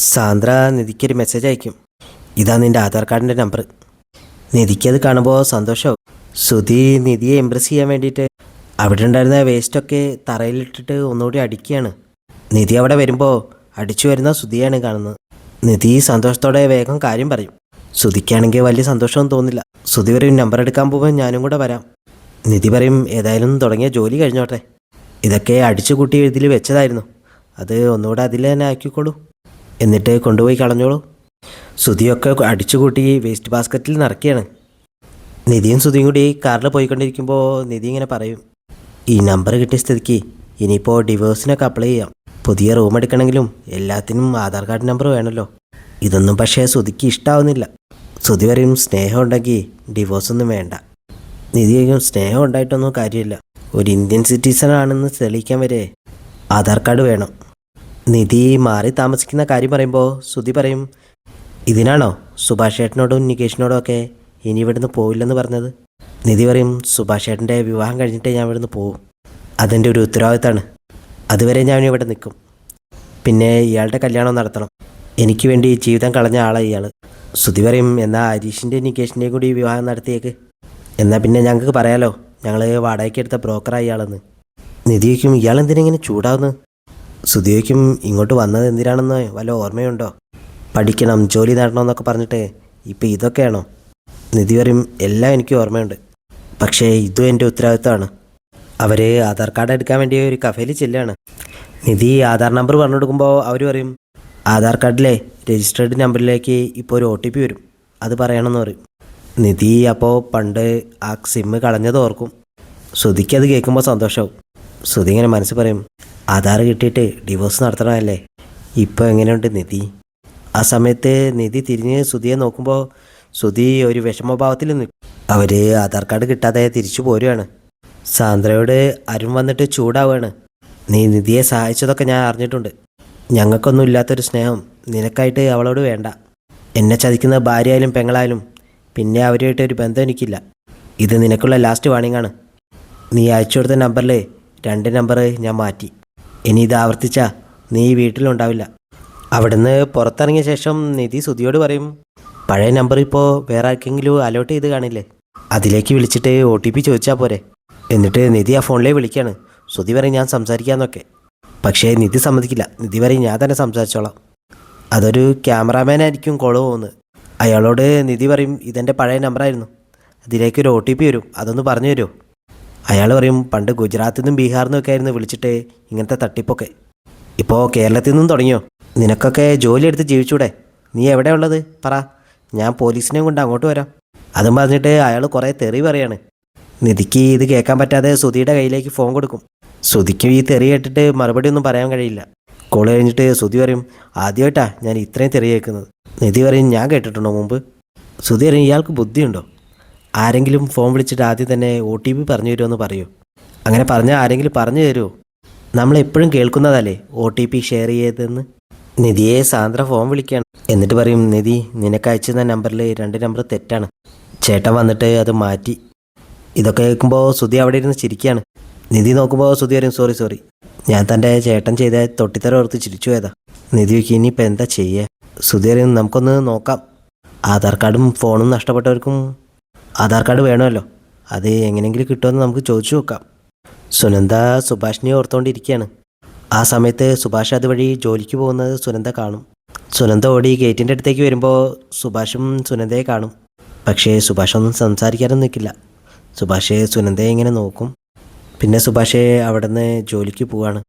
Sandra നിധിക്കൊരു message അയക്കും. ഇതാ നിൻ്റെ ആധാർ കാർഡിൻ്റെ നമ്പർ. നിധിക്കത് കാണുമ്പോൾ സന്തോഷമാവും. ശ്രുതി നിധിയെ ഇമ്പ്രസ് ചെയ്യാൻ വേണ്ടിയിട്ട് അവിടെ ഉണ്ടായിരുന്ന വേസ്റ്റൊക്കെ തറയിലിട്ടിട്ട് ഒന്നുകൂടി അടിക്കുകയാണ്. നിധി അവിടെ വരുമ്പോൾ അടിച്ചു വരുന്ന ശ്രുതിയാണ് കാണുന്നത്. നിധി സന്തോഷത്തോടെ വേഗം കാര്യം പറയും. ശ്രുതിക്കാണെങ്കിൽ വലിയ സന്തോഷമൊന്നും തോന്നില്ല. ശ്രുതി പറയും, നമ്പർ എടുക്കാൻ പോകുമ്പോൾ ഞാനും കൂടെ വരാം. നിധി പറയും, ഏതായാലും തുടങ്ങിയ ജോലി കഴിഞ്ഞോട്ടെ. ഇതൊക്കെ അടിച്ചു കൂട്ടി ഇതിൽ വെച്ചതായിരുന്നു, അത് ഒന്നുകൂടെ അതിൽ തന്നെ ആക്കിക്കോളൂ, എന്നിട്ട് കൊണ്ടുപോയി കളഞ്ഞോളൂ. ശ്രുതിയൊക്കെ അടിച്ചുകൂട്ടി വേസ്റ്റ് ബാസ്ക്കറ്റിൽ നിറയ്ക്കുകയാണ്. നിധിയും ശ്രുതിയും കൂടി കാറിൽ പോയിക്കൊണ്ടിരിക്കുമ്പോൾ നിധി ഇങ്ങനെ പറയും, ഈ നമ്പർ കിട്ടിയ സ്ഥിതിക്ക് ഇനിയിപ്പോൾ ഡിവോഴ്സിനൊക്കെ അപ്ലൈ ചെയ്യാം. പുതിയ റൂം എടുക്കണമെങ്കിലും എല്ലാത്തിനും ആധാർ കാർഡ് നമ്പർ വേണമല്ലോ. ഇതൊന്നും പക്ഷേ ശ്രുതിക്ക് ഇഷ്ടമാവുന്നില്ല. ശ്രുതി പറയും, സ്നേഹം ഉണ്ടെങ്കിൽ ഡിവോഴ്സൊന്നും വേണ്ട. നിധി പറയും, സ്നേഹം ഉണ്ടായിട്ടൊന്നും കാര്യമില്ല, ഒരു ഇന്ത്യൻ സിറ്റിസൺ ആണെന്ന് തെളിയിക്കാൻ വരെ ആധാർ കാർഡ് വേണം. നിധി മാറി താമസിക്കുന്ന കാര്യം പറയുമ്പോൾ ശ്രുതി പറയും, ഇതിനാണോ സുഭാഷ് ഏട്ടനോടും നികേഷിനോടും ഒക്കെ ഇനി ഇവിടുന്ന് പോവില്ലെന്ന് പറഞ്ഞത്? നിധി പറയും, സുഭാഷ് ഏട്ടൻ്റെ വിവാഹം കഴിഞ്ഞിട്ടേ ഞാൻ ഇവിടുന്ന് പോവും, അതെൻ്റെ ഒരു ഉത്തരവാദിത്തമാണ്. അതുവരെ ഞാൻ ഇവിടെ നിൽക്കും. പിന്നെ ഇയാളുടെ കല്യാണം നടത്തണം, എനിക്ക് വേണ്ടി ജീവിതം കളഞ്ഞ ആളാണ് ഇയാൾ. ശ്രുതി പറയും, എന്നാൽ ഹരീഷിൻ്റെയും നികേഷിൻ്റെയും കൂടി വിവാഹം നടത്തിയേക്ക്, എന്നാൽ പിന്നെ ഞങ്ങൾക്ക് പറയാലോ ഞങ്ങൾ വാടകയ്ക്ക് എടുത്ത ബ്രോക്കറാണ് ഇയാളെന്ന്. നിധി വയ്ക്കും, ഇയാളെന്തിനെങ്ങനെ ചൂടാവുന്നത്? ശ്രുതി വയ്ക്കും, ഇങ്ങോട്ട് വന്നത് എന്തിനാണെന്ന് വല്ല ഓർമ്മയുണ്ടോ? പഠിക്കണം, ജോലി നേടണമെന്നൊക്കെ പറഞ്ഞിട്ട് ഇപ്പോൾ ഇതൊക്കെയാണോ? നിധി പറയും, എല്ലാം എനിക്ക് ഓർമ്മയുണ്ട്, പക്ഷേ ഇതും എൻ്റെ ഉത്തരവാദിത്തമാണ്. അവർ ആധാർ കാർഡ് എടുക്കാൻ വേണ്ടി ഒരു കഫേയിൽ ചെല്ലുകയാണ്. നിധി ആധാർ നമ്പർ പറഞ്ഞു കൊടുക്കുമ്പോൾ അവർ പറയും, ആധാർ കാർഡിലെ രജിസ്റ്റേർഡ് നമ്പറിലേക്ക് ഇപ്പോൾ ഒരു OTP വരും, അത് പറയണമെന്ന് പറയും. നിധി അപ്പോൾ പണ്ട് ആ സിമ്മ് കളഞ്ഞത് ഓർക്കും. ശ്രുതിക്ക് അത് കേൾക്കുമ്പോൾ സന്തോഷമാവും. ശ്രുതി ഇങ്ങനെ മനസ്സ് പറയും, ആധാർ കിട്ടിയിട്ട് ഡിവോഴ്സ് നടത്തണമല്ലേ, ഇപ്പോൾ എങ്ങനെയുണ്ട് നിധി? ആ സമയത്ത് നിധി തിരിഞ്ഞ് ശ്രുതിയെ നോക്കുമ്പോൾ ശ്രുതി ഒരു വിഷമഭാവത്തിൽ നിൽക്കും. അവർ ആധാർ കാർഡ് കിട്ടാതെ തിരിച്ചു പോരുകയാണ്. സാന്ദ്രയോട് അരുൺ വന്നിട്ട് ചൂടാവുകയാണ്, നീ നിധിയെ സഹായിച്ചതൊക്കെ ഞാൻ അറിഞ്ഞിട്ടുണ്ട്, ഞങ്ങൾക്കൊന്നും ഇല്ലാത്തൊരു സ്നേഹം നിനക്കായിട്ട് അവളോട് വേണ്ട. എന്നെ ചതിക്കുന്ന ഭാര്യയായാലും പെങ്ങളായാലും പിന്നെ അവരുമായിട്ട് ഒരു ബന്ധം എനിക്കില്ല. ഇത് നിനക്കുള്ള ലാസ്റ്റ് വാണിംഗാണ്. നീ അയച്ചു കൊടുത്ത നമ്പറിൽ 2 നമ്പർ ഞാൻ മാറ്റി. ഇനി ഇത് ആവർത്തിച്ചാൽ നീ വീട്ടിലുണ്ടാവില്ല. അവിടുന്ന് പുറത്തിറങ്ങിയ ശേഷം നിധി ശ്രുതിയോട് പറയും, പഴയ നമ്പർ ഇപ്പോൾ വേറെ ആർക്കെങ്കിലും അലോട്ട് ചെയ്ത് കാണില്ലേ, അതിലേക്ക് വിളിച്ചിട്ട് OTP ചോദിച്ചാൽ പോരെ. എന്നിട്ട് നിധി ആ ഫോണിലേക്ക് വിളിക്കുകയാണ്. ശ്രുതി പറയും, ഞാൻ സംസാരിക്കാമെന്നൊക്കെ. പക്ഷേ നിധി സമ്മതിക്കില്ല. നിധി പറയും, ഞാൻ തന്നെ സംസാരിച്ചോളാം. അതൊരു ക്യാമറാമാനായിരിക്കും കോള് പോകുന്നത്. അയാളോട് നിധി പറയും, ഇതെൻ്റെ പഴയ നമ്പറായിരുന്നു, അതിലേക്കൊരു OTP വരും, അതൊന്ന് പറഞ്ഞു തരുമോ? അയാൾ പറയും, പണ്ട് ഗുജറാത്തിൽ നിന്നും ബീഹാറിൽ നിന്നൊക്കെ ആയിരുന്നു വിളിച്ചിട്ട് ഇങ്ങനത്തെ തട്ടിപ്പൊക്കെ, ഇപ്പോൾ കേരളത്തിൽ നിന്നും തുടങ്ങിയോ? നിനക്കൊക്കെ ജോലി എടുത്ത് ജീവിച്ചൂടെ? നീ എവിടെ ഉള്ളത് പറ, ഞാൻ പോലീസിനെയും കൊണ്ട് അങ്ങോട്ട് വരാം. അതും പറഞ്ഞിട്ട് അയാൾ കുറേ തെറി പറയാണ്. നിധിക്ക് ഇത് കേൾക്കാൻ പറ്റാതെ ശ്രുതിയുടെ കയ്യിലേക്ക് ഫോൺ കൊടുക്കും. ശ്രുതിക്ക് ഈ തെറി കേട്ടിട്ട് മറുപടി ഒന്നും പറയാൻ കഴിയില്ല. കോൾ കഴിഞ്ഞിട്ട് ശ്രുതി പറയും, ആദ്യമായിട്ടാ ഞാൻ ഇത്രയും തെറി കേൾക്കുന്നത്. നിധി പറയും, ഞാൻ കേട്ടിട്ടുണ്ടോ മുമ്പ്? ശ്രുതി പറയും, ഇയാൾക്ക് ബുദ്ധിയുണ്ടോ? ആരെങ്കിലും ഫോൺ വിളിച്ചിട്ട് ആദ്യം തന്നെ OTP പറഞ്ഞു തരുമോ എന്ന് പറയൂ. അങ്ങനെ പറഞ്ഞാൽ ആരെങ്കിലും പറഞ്ഞു തരുമോ? നമ്മളെപ്പോഴും കേൾക്കുന്നതല്ലേ OTP ഷെയർ ചെയ്തതെന്ന്. നിധിയെ സാന്ദ്ര ഫോൺ വിളിക്കുകയാണ്. എന്നിട്ട് പറയും, നിധി നിനക്ക് അയച്ചിരുന്ന നമ്പറിൽ 2 നമ്പർ തെറ്റാണ്, ചേട്ടൻ വന്നിട്ട് അത് മാറ്റി. ഇതൊക്കെ കേൾക്കുമ്പോൾ ശ്രുതി അവിടെ ഇരുന്ന് ചിരിക്കുകയാണ്. നിധി നോക്കുമ്പോൾ ശ്രുതി പറയും, സോറി, ഞാൻ തൻ്റെ ചേട്ടൻ ചെയ്ത തൊട്ടിത്തരം ഓർത്ത് ചിരിച്ചു പോയതാ. നിധി വയ്ക്കും, ഇനിയിപ്പോൾ എന്താ ചെയ്യുക? ശ്രുതി പറയും, നമുക്കൊന്ന് നോക്കാം. ആധാർ കാർഡും ഫോണും നഷ്ടപ്പെട്ടവർക്കും ആധാർ കാർഡ് വേണമല്ലോ, അത് എങ്ങനെയെങ്കിലും കിട്ടുമെന്ന് നമുക്ക് ചോദിച്ചു നോക്കാം. സുനന്ദ സുഭാഷിനെ ഓർത്തുകൊണ്ടിരിക്കുകയാണ്. ആ സമയത്ത് സുഭാഷ് അതുവഴി ജോലിക്ക് പോകുന്നത് സുനന്ദ കാണും. സുനന്ദ ഓടി ഗേറ്റിൻ്റെ അടുത്തേക്ക് വരുമ്പോൾ സുഭാഷും സുനന്ദയെ കാണും. പക്ഷേ സുഭാഷൊന്നും സംസാരിക്കാനൊന്നും നിൽക്കില്ല. സുഭാഷ് സുനന്ദയെ ഇങ്ങനെ നോക്കും. പിന്നെ സുഭാഷ് അവിടെ നിന്ന് ജോലിക്ക് പോവാണ്.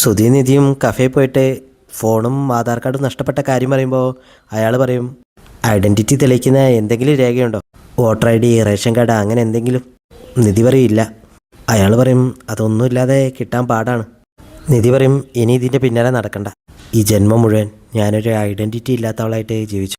ശ്രുതി നിധിയും കഫേ പോയിട്ട് ഫോണും ആധാർ കാർഡും നഷ്ടപ്പെട്ട കാര്യം പറയുമ്പോൾ അയാൾ പറയും, ഐഡൻറ്റിറ്റി തെളിയിക്കുന്ന എന്തെങ്കിലും രേഖയുണ്ടോ? വോട്ടർ ID, റേഷൻ കാർഡ്, അങ്ങനെ എന്തെങ്കിലും? നിധി പറയില്ല. അയാൾ പറയും, അതൊന്നുമില്ലാതെ കിട്ടാൻ പാടാണ്. നിധി പറയും, ഇനി ഇതിൻ്റെ പിന്നാലെ നടക്കണ്ട, ഈ ജന്മം മുഴുവൻ ഞാനൊരു ഐഡൻറ്റിറ്റി ഇല്ലാത്തവളായിട്ട് ജീവിച്ചു.